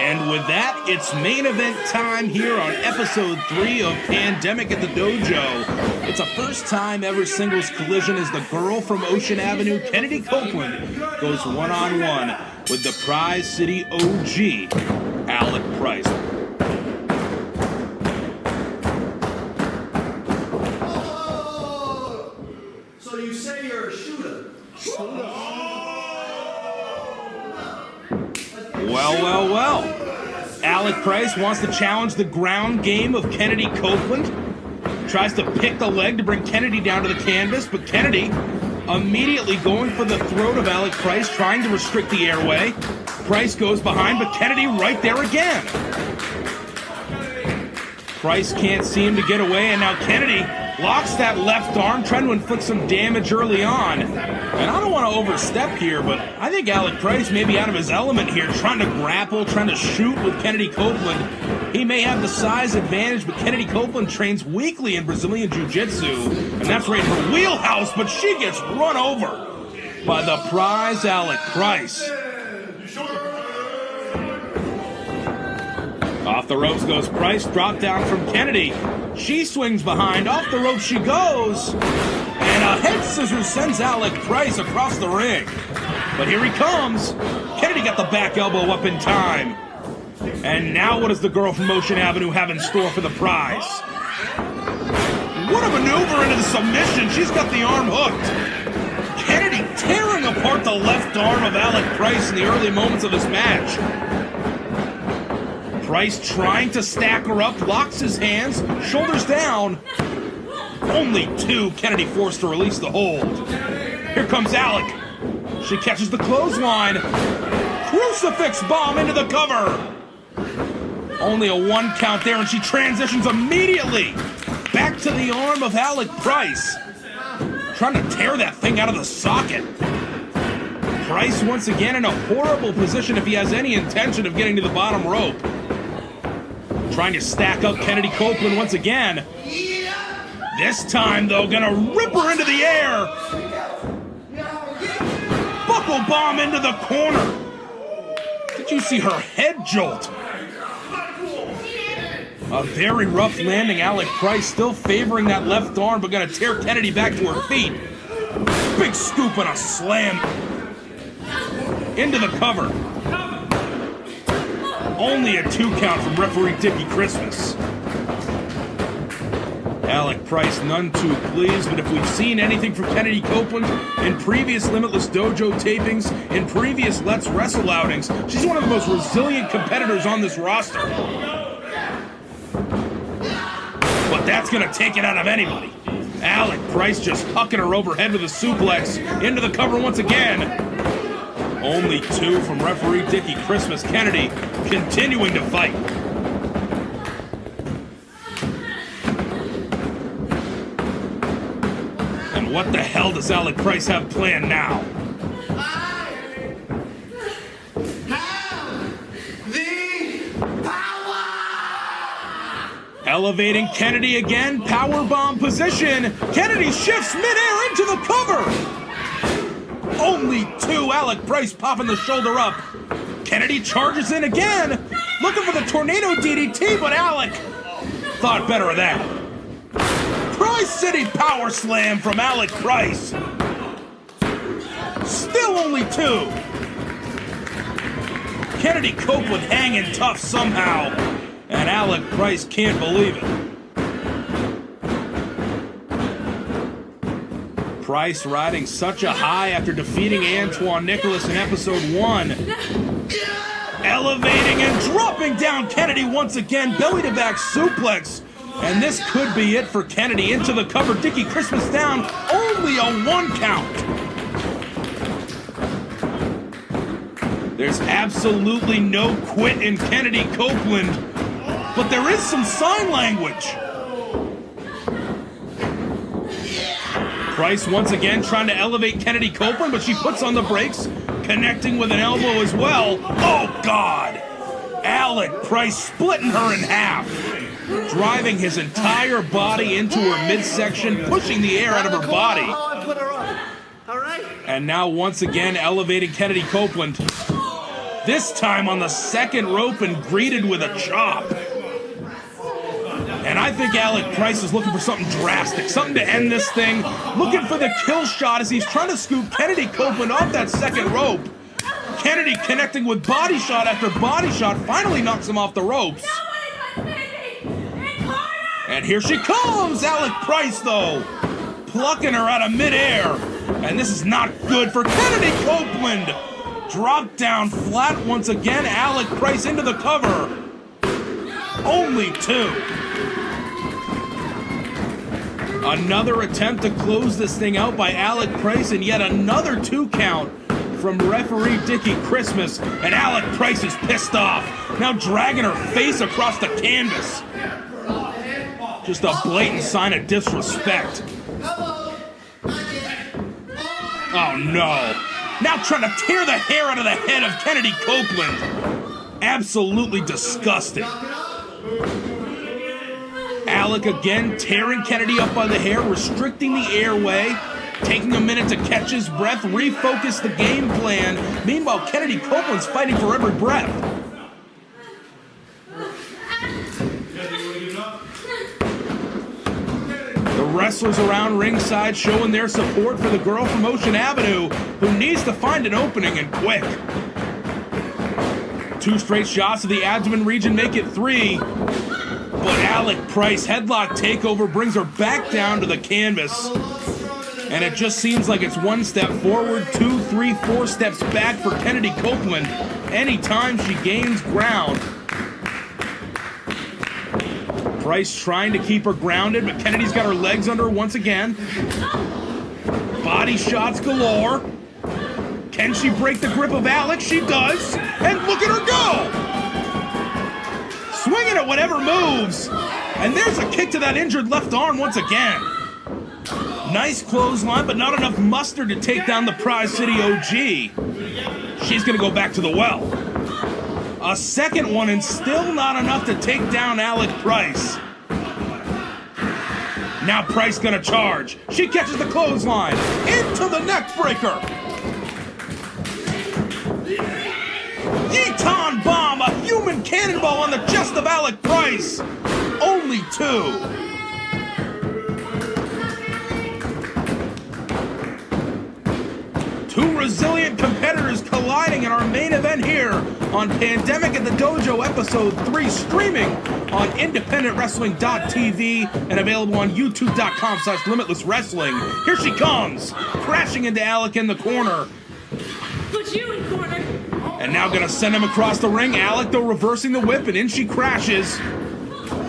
And with that, it's main event time here on episode 3 of Pandemic at the Dojo. It's a first time ever singles collision as the girl from Ocean Avenue, Kenndi Copeland, goes one-on-one with the Prize City OG, Alec Price. So you say you're a shooter? Well. Alec Price wants to challenge the ground game of Kenndi Copeland. Tries to pick the leg to bring Kenndi down to the canvas, but Kenndi immediately going for the throat of Alec Price, trying to restrict the airway. Price goes behind, but Kenndi right there again. Price can't seem to get away, and now Kenndi locks that left arm, trying to inflict some damage early on. And I don't want to overstep here, but I think Alec Price may be out of his element here, trying to grapple, trying to shoot with Kenndi Copeland. He may have the size advantage, but Kenndi Copeland trains weekly in Brazilian Jiu-Jitsu, and that's right in her wheelhouse, but she gets run over by the prize Alec Price. Off the ropes goes Price, drop down from Kenndi. She swings behind, off the rope she goes, and a head scissors sends Alec Price across the ring. But here he comes. Kenndi got the back elbow up in time. And now what does the girl from Ocean Avenue have in store for the prize? What a maneuver into the submission. She's got the arm hooked. Kenndi tearing apart the left arm of Alec Price in the early moments of this match. Price trying to stack her up, locks his hands, shoulders down. Only 2, Kenndi forced to release the hold. Here comes Alec. She catches the clothesline. Crucifix bomb into the cover. Only a 1 count there, and she transitions immediately back to the arm of Alec Price. Trying to tear that thing out of the socket. Price once again in a horrible position if he has any intention of getting to the bottom rope. Trying to stack up Kenndi Copeland once again. This time, though, gonna rip her into the air. Buckle bomb into the corner. Did you see her head jolt? A very rough landing. Alec Price still favoring that left arm, but gonna tear Kenndi back to her feet. Big scoop and a slam into the cover. Only a 2 count from referee Dickie Christmas. Alec Price none too pleased, but if we've seen anything from Kenndi Copeland in previous Limitless Dojo tapings, in previous Let's Wrestle outings, she's one of the most resilient competitors on this roster. But that's gonna take it out of anybody. Alec Price just hucking her overhead with a suplex into the cover once again. Only 2 from referee Dickie Christmas. Kenndi continuing to fight. And what the hell does Alec Price have planned now? I have the power! Elevating Kenndi again, powerbomb position. Kenndi shifts midair into the cover. Only 2, Alec Price popping the shoulder up. Kenndi charges in again, looking for the tornado DDT, but Alec thought better of that. Prize City power slam from Alec Price. Still only 2. Kenndi Copeland hanging tough somehow, and Alec Price can't believe it. Price riding such a high after defeating Antoine Nicholas in episode 1. Elevating and dropping down Kenndi once again, belly to back suplex. And this could be it for Kenndi. Into the cover, Dickie Christmas down, only a 1 count. There's absolutely no quit in Kenndi Copeland, but there is some sign language. Price once again trying to elevate Kenndi Copeland, but she puts on the brakes, connecting with an elbow as well. Oh, God! Alec Price splitting her in half. driving his entire body into her midsection, pushing the air out of her body. I put her up. All right? And now once again elevating Kenndi Copeland. This time on the second rope and greeted with a chop. And I think Alec Price is looking for something drastic, something to end this thing, looking for the kill shot as he's trying to scoop Kenndi Copeland off that second rope. Kenndi connecting with body shot after body shot finally knocks him off the ropes. And here she comes, Alec Price though, plucking her out of midair. And this is not good for Kenndi Copeland. Dropped down flat once again, Alec Price into the cover. Only 2. Another attempt to close this thing out by Alec Price, and yet another 2 count from referee Dickie Christmas, and Alec Price is pissed off, now dragging her face across the canvas. Just a blatant sign of disrespect. Oh no. Now trying to tear the hair out of the head of Kenndi Copeland. Absolutely disgusting. Alec again tearing Kenndi up by the hair, restricting the airway, taking a minute to catch his breath, refocus the game plan. Meanwhile, Kenndi Copeland's fighting for every breath. The wrestlers around ringside showing their support for the girl from Ocean Avenue who needs to find an opening and quick. 2 straight shots of the abdomen region make it 3. But Alec Price headlock takeover brings her back down to the canvas. And it just seems like it's 1 step forward, 2, 3, 4 steps back for Kenndi Copeland anytime she gains ground. Price trying to keep her grounded, but Kennedy's got her legs under her once again. Body shots galore. Can she break the grip of Alec? She does. And look at her go! Swinging at whatever moves. And there's a kick to that injured left arm once again. Nice clothesline, but not enough mustard to take down the Prize City OG. She's gonna go back to the well. A second one and still not enough to take down Alec Price. Now Price gonna charge. She catches the clothesline into the neck breaker. Yeeton bomb, a human cannonball on the chest of Alec Price. Only 2. Two resilient competitors colliding in our main event here on Pandemic at the Dojo Episode 3, streaming on independentwrestling.tv and available on youtube.com/Limitless Wrestling. Here she comes, crashing into Alec in the corner. Put you in corner. And now gonna send him across the ring. Alec though reversing the whip, and in she crashes.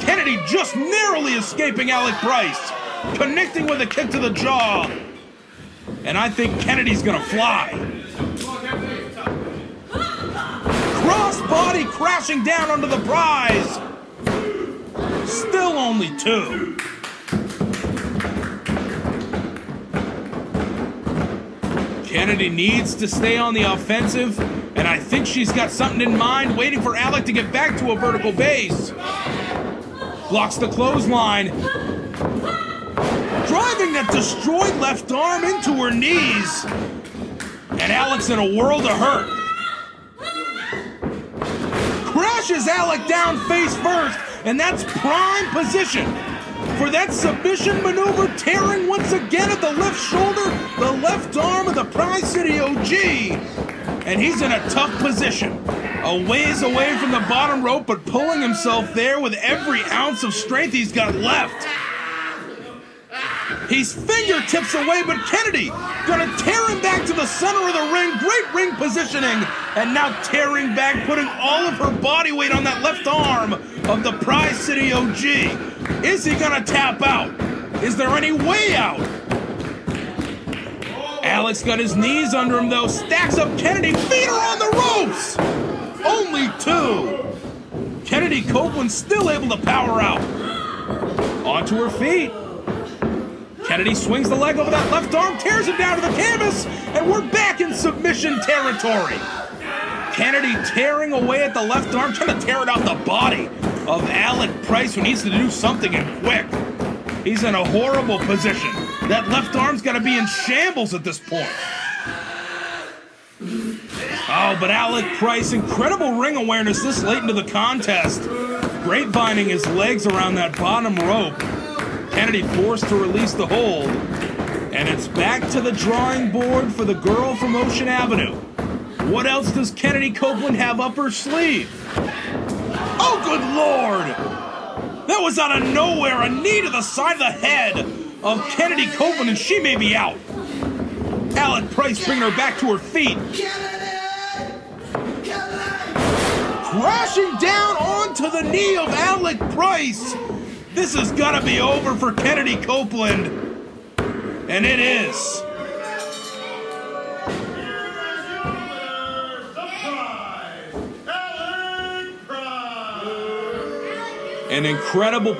Kenndi just narrowly escaping Alec Price, connecting with a kick to the jaw. And I think Kennedy's gonna fly. Crossbody crashing down onto the prize. Still only 2. Kenndi needs to stay on the offensive, and I think she's got something in mind, waiting for Alec to get back to a vertical base. Blocks the clothesline. Driving that destroyed left arm into her knees. And Alec's in a world of hurt. Crashes Alec down face first, and that's prime position for that submission maneuver, tearing once again at the left shoulder, the left arm of the Prize City OG. And he's in a tough position. A ways away from the bottom rope, but pulling himself there with every ounce of strength he's got left. He's fingertips away, but Kenndi gonna tear him back to the center of the ring. Great ring positioning, and now tearing back, putting all of her body weight on that left arm of the Prize City OG. Is he gonna tap out? Is there any way out? Alec's got his knees under him though, stacks up Kenndi, feet her on the ropes! Only 2. Kenndi Copeland still able to power out. Onto her feet. Kenndi swings the leg over that left arm, tears him down to the canvas, and we're back in submission territory. Kenndi tearing away at the left arm, trying to tear it out the body of Alec Price, who needs to do something and quick. He's in a horrible position. That left arm's got to be in shambles at this point. Oh, but Alec Price, incredible ring awareness this late into the contest. Grapevining his legs around that bottom rope. Kenndi forced to release the hold. And it's back to the drawing board for the girl from Ocean Avenue. What else does Kenndi Copeland have up her sleeve? Oh, good Lord! That was out of nowhere, a knee to the side of the head of Kenndi Copeland, and she may be out. Alec Price bringing her back to her feet. Crashing down onto the knee of Alec Price. This is gonna be over for Kenndi Copeland. And it is. An incredible